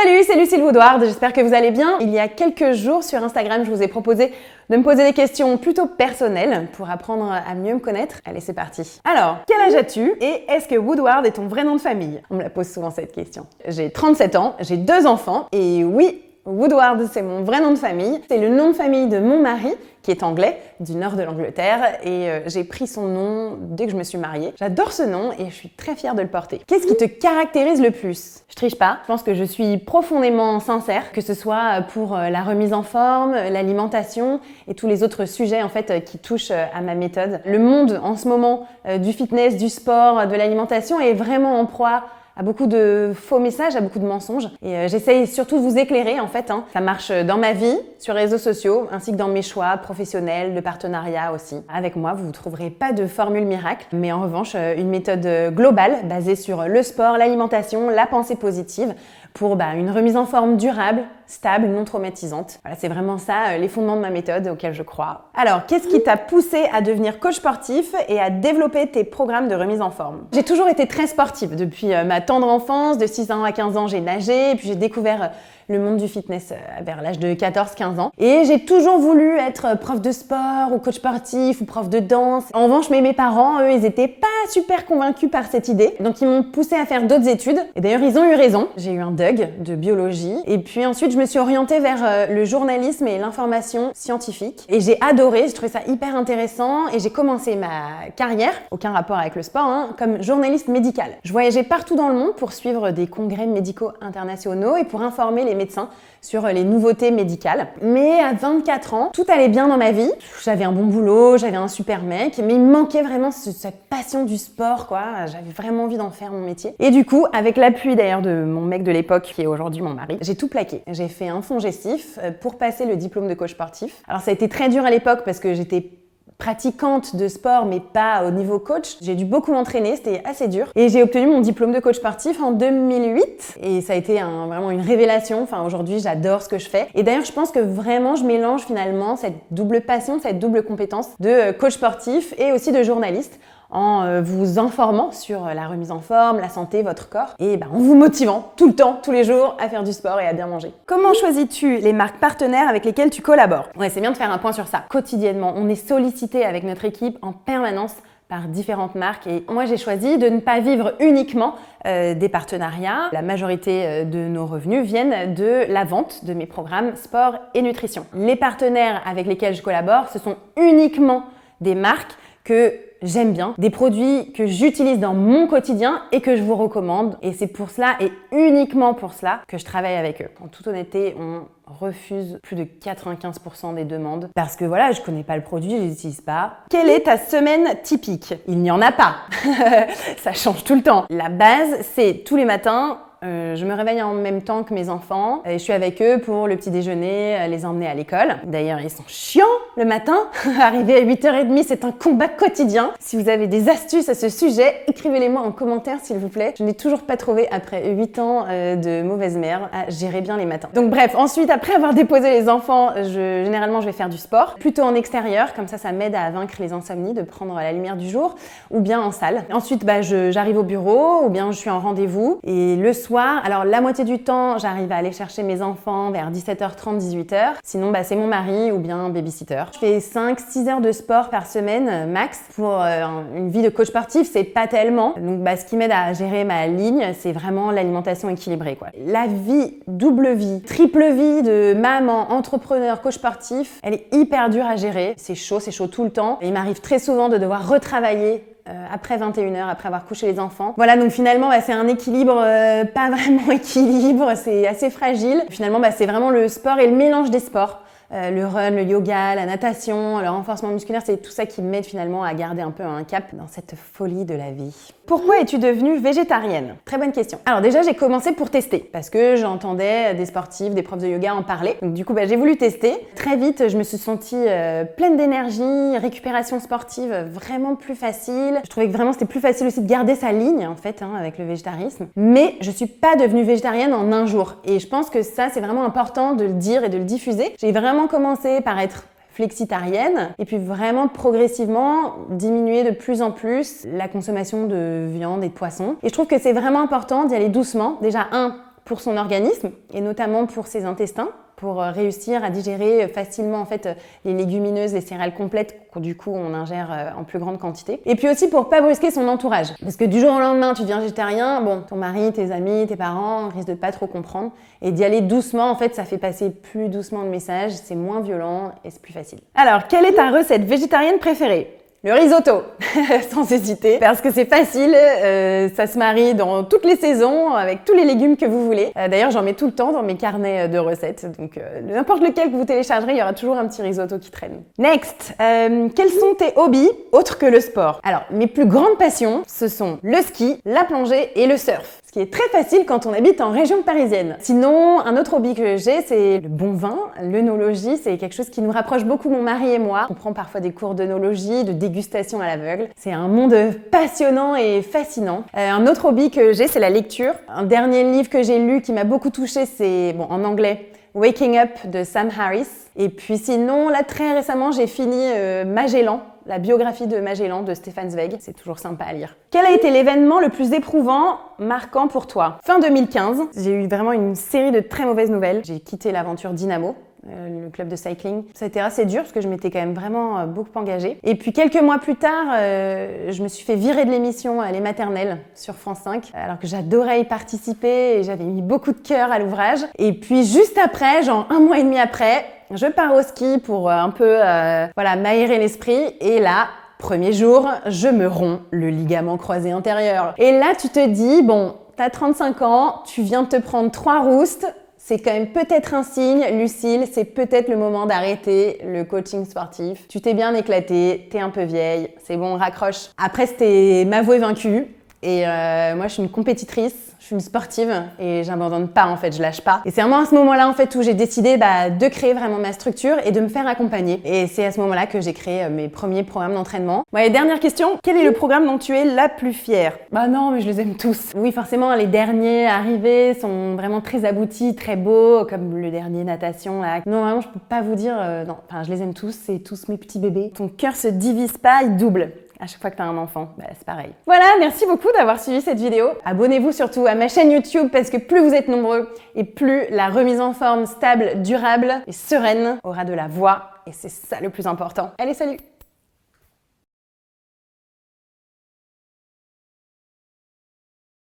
Salut, c'est Lucille Woodward, j'espère que vous allez bien. Il y a quelques jours sur Instagram, je vous ai proposé de me poser des questions plutôt personnelles pour apprendre à mieux me connaître. Allez, c'est parti. Alors, quel âge as-tu et est-ce que Woodward est ton vrai nom de famille? On me la pose souvent cette question. J'ai 37 ans, j'ai 2 enfants et oui, Woodward, c'est mon vrai nom de famille. C'est le nom de famille de mon mari, qui est anglais, du nord de l'Angleterre, et j'ai pris son nom dès que je me suis mariée. J'adore ce nom et je suis très fière de le porter. Qu'est-ce qui te caractérise le plus? Je triche pas, je pense que je suis profondément sincère, que ce soit pour la remise en forme, l'alimentation et tous les autres sujets en fait qui touchent à ma méthode. Le monde en ce moment du fitness, du sport, de l'alimentation est vraiment en proie à beaucoup de faux messages, à beaucoup de mensonges. Et j'essaye surtout de vous éclairer en fait. Ça marche dans ma vie, sur les réseaux sociaux, ainsi que dans mes choix professionnels, de partenariat aussi. Avec moi, vous ne trouverez pas de formule miracle, mais en revanche, une méthode globale basée sur le sport, l'alimentation, la pensée positive, pour une remise en forme durable, stable, non traumatisante. Voilà, c'est vraiment ça, les fondements de ma méthode auxquels je crois. Alors, qu'est-ce qui t'a poussé à devenir coach sportif et à développer tes programmes de remise en forme? J'ai toujours été très sportive. Depuis ma tendre enfance, de 6 ans à 15 ans, j'ai nagé, et puis j'ai découvert le monde du fitness vers l'âge de 14-15 ans. Et j'ai toujours voulu être prof de sport ou coach sportif ou prof de danse. En revanche, mes parents, eux, ils étaient pas super convaincus par cette idée. Donc, ils m'ont poussé à faire d'autres études. Et d'ailleurs, ils ont eu raison. J'ai eu un DUG de biologie. Et puis ensuite, je me suis orientée vers le journalisme et l'information scientifique. Et j'ai adoré, j'ai trouvé ça hyper intéressant. Et j'ai commencé ma carrière, aucun rapport avec le sport, comme journaliste médical. Je voyageais partout dans le monde pour suivre des congrès médicaux internationaux et pour informer les médecins sur les nouveautés médicales. Mais à 24 ans, tout allait bien dans ma vie. J'avais un bon boulot, j'avais un super mec, mais il me manquait vraiment cette passion du sport, quoi. J'avais vraiment envie d'en faire mon métier. Et du coup, avec l'appui d'ailleurs de mon mec de l'époque, qui est aujourd'hui mon mari, j'ai tout plaqué. J'ai fait un fonds gestif pour passer le diplôme de coach sportif. Alors ça a été très dur à l'époque parce que j'étais pratiquante de sport mais pas au niveau coach. J'ai dû beaucoup m'entraîner, c'était assez dur. Et j'ai obtenu mon diplôme de coach sportif en 2008 et ça a été vraiment une révélation. Enfin, aujourd'hui, j'adore ce que je fais. Et d'ailleurs, je pense que vraiment, je mélange finalement cette double passion, cette double compétence de coach sportif et aussi de journaliste en vous informant sur la remise en forme, la santé, votre corps et en vous motivant tout le temps, tous les jours à faire du sport et à bien manger. Comment choisis-tu les marques partenaires avec lesquelles tu collabores? Ouais, c'est bien de faire un point sur ça. Quotidiennement, on est sollicité avec notre équipe en permanence par différentes marques et moi j'ai choisi de ne pas vivre uniquement des partenariats. La majorité de nos revenus viennent de la vente de mes programmes sport et nutrition. Les partenaires avec lesquels je collabore, ce sont uniquement des marques que j'aime bien, des produits que j'utilise dans mon quotidien et que je vous recommande. Et c'est pour cela et uniquement pour cela que je travaille avec eux. En toute honnêteté, on refuse plus de 95% des demandes parce que voilà, je connais pas le produit, je les utilise pas. Quelle est ta semaine typique? Il n'y en a pas. Ça change tout le temps. La base, c'est tous les matins, je me réveille en même temps que mes enfants et je suis avec eux pour le petit déjeuner, les emmener à l'école. D'ailleurs, ils sont chiants le matin. Arriver à 8h30, c'est un combat quotidien. Si vous avez des astuces à ce sujet, écrivez-les-moi en commentaire s'il vous plaît. Je n'ai toujours pas trouvé, après 8 ans de mauvaise mère, à gérer bien les matins. Donc bref, ensuite, après avoir déposé les enfants, généralement je vais faire du sport, plutôt en extérieur, comme ça m'aide à vaincre les insomnies, de prendre la lumière du jour, ou bien en salle. Ensuite, j'arrive au bureau, ou bien je suis en rendez-vous, et le soir, alors la moitié du temps, j'arrive à aller chercher mes enfants vers 17h30, 18h. Sinon, c'est mon mari ou bien un babysitter. Je fais 5-6 heures de sport par semaine, max. Pour une vie de coach sportif, c'est pas tellement. Donc, ce qui m'aide à gérer ma ligne, c'est vraiment l'alimentation équilibrée, quoi. La vie, double vie, triple vie de maman, entrepreneur, coach sportif, elle est hyper dure à gérer. C'est chaud tout le temps. Et il m'arrive très souvent de devoir retravailler après 21h, après avoir couché les enfants. Voilà, donc finalement, c'est un équilibre, pas vraiment équilibre, c'est assez fragile. Finalement, c'est vraiment le sport et le mélange des sports. Le run, le yoga, la natation, le renforcement musculaire, c'est tout ça qui m'aide finalement à garder un peu un cap dans cette folie de la vie. Pourquoi es-tu devenue végétarienne? Très bonne question. Alors déjà, j'ai commencé pour tester parce que j'entendais des sportifs, des profs de yoga en parler. Donc du coup, j'ai voulu tester. Très vite, je me suis sentie pleine d'énergie, récupération sportive vraiment plus facile. Je trouvais que vraiment c'était plus facile aussi de garder sa ligne en fait avec le végétarisme. Mais je suis pas devenue végétarienne en un jour. Et je pense que ça, c'est vraiment important de le dire et de le diffuser. J'ai vraiment commencé par être flexitarienne et puis vraiment progressivement diminuer de plus en plus la consommation de viande et de poisson. Et je trouve que c'est vraiment important d'y aller doucement. Déjà, pour son organisme et notamment pour ses intestins, pour réussir à digérer facilement en fait les légumineuses, les céréales complètes que du coup on ingère en plus grande quantité. Et puis aussi pour pas brusquer son entourage. Parce que du jour au lendemain tu deviens végétarien, bon, ton mari, tes amis, tes parents risquent de pas trop comprendre. Et d'y aller doucement, en fait, ça fait passer plus doucement le message, c'est moins violent et c'est plus facile. Alors, quelle est ta recette végétarienne préférée ? Le risotto, sans hésiter, parce que c'est facile, ça se marie dans toutes les saisons, avec tous les légumes que vous voulez. D'ailleurs, j'en mets tout le temps dans mes carnets de recettes, donc n'importe lequel que vous téléchargerez, il y aura toujours un petit risotto qui traîne. Next, quels sont tes hobbies autres que le sport ? Alors, mes plus grandes passions, ce sont le ski, la plongée et le surf. Ce qui est très facile quand on habite en région parisienne. Sinon, un autre hobby que j'ai, c'est le bon vin, l'œnologie. C'est quelque chose qui nous rapproche beaucoup, mon mari et moi. On prend parfois des cours d'œnologie, de dégustation à l'aveugle. C'est un monde passionnant et fascinant. Un autre hobby que j'ai, c'est la lecture. Un dernier livre que j'ai lu qui m'a beaucoup touchée, c'est, bon, en anglais, Waking Up de Sam Harris. Et puis sinon, là, très récemment, j'ai fini Magellan, la biographie de Magellan de Stefan Zweig. C'est toujours sympa à lire. Quel a été l'événement le plus éprouvant, marquant pour toi ? Fin 2015, j'ai eu vraiment une série de très mauvaises nouvelles. J'ai quitté l'aventure Dynamo, le club de cycling. Ça a été assez dur parce que je m'étais quand même vraiment beaucoup engagée. Et puis quelques mois plus tard, je me suis fait virer de l'émission Les Maternelles sur France 5, alors que j'adorais y participer et j'avais mis beaucoup de cœur à l'ouvrage. Et puis juste après, genre 1 mois et demi après, je pars au ski pour un peu m'aérer l'esprit. Et là, premier jour, je me romps le ligament croisé antérieur. Et là, tu te dis, bon, t'as 35 ans, tu viens de te prendre 3 roustes. C'est quand même peut-être un signe, Lucille, c'est peut-être le moment d'arrêter le coaching sportif. Tu t'es bien éclatée, t'es un peu vieille, c'est bon, raccroche. Après, c'était m'avouer vaincue. Et moi, je suis une compétitrice, je suis une sportive et j'abandonne pas en fait, je lâche pas. Et c'est vraiment à ce moment-là en fait où j'ai décidé de créer vraiment ma structure et de me faire accompagner. Et c'est à ce moment-là que j'ai créé mes premiers programmes d'entraînement. Bon, et dernière question, quel est le programme dont tu es la plus fière ? Bah non, mais je les aime tous. Oui, forcément, les derniers arrivés sont vraiment très aboutis, très beaux, comme le dernier natation là. Non, vraiment, je peux pas vous dire, non, enfin, je les aime tous, c'est tous mes petits bébés. Ton cœur se divise pas, il double. À chaque fois que tu as un enfant, c'est pareil. Voilà, merci beaucoup d'avoir suivi cette vidéo. Abonnez-vous surtout à ma chaîne YouTube parce que plus vous êtes nombreux et plus la remise en forme stable, durable et sereine aura de la voix et c'est ça le plus important. Allez, salut!